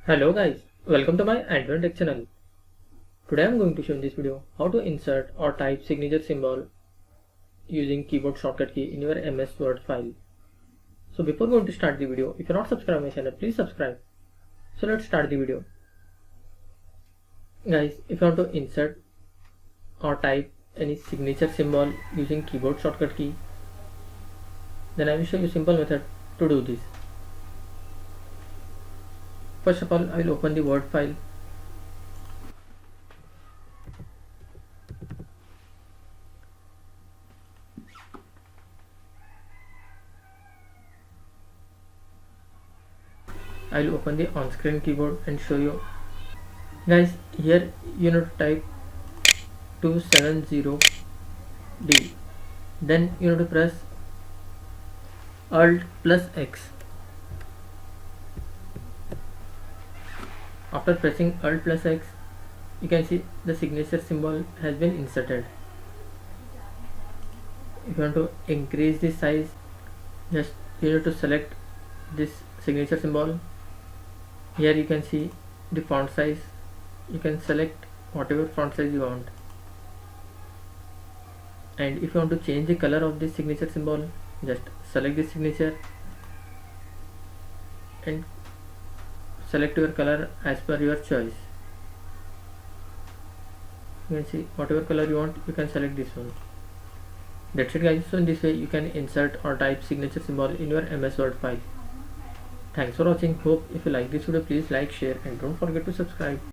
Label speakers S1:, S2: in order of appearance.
S1: Hello guys, welcome to my AndWin tech channel. Today I am going to show in this video how to insert or type signature symbol using keyboard shortcut key in your MS Word file. So before going to start the video, if you are not subscribed to my channel, please subscribe. So let's start the video. Guys, if you want to insert or type any signature symbol using keyboard shortcut key, then I will show you simple method to do this. First of all, I will open the Word file. I will open the on-screen keyboard and show you. Guys, here you need to type 270D. Then you need to press Alt plus X. After pressing Alt plus X, you can see the signature symbol has been inserted. If you want to increase the size, just you need to select this signature symbol. Here you can see the font size. You can select whatever font size you want. And if you want to change the color of this signature symbol, just select this signature and select your color as per your choice. You can see whatever color you want, you can select this one. That's it guys. So in this way you can insert or type signature symbol in your MS Word file. Thanks for watching. Hope if you like this video, please like, share and don't forget to subscribe.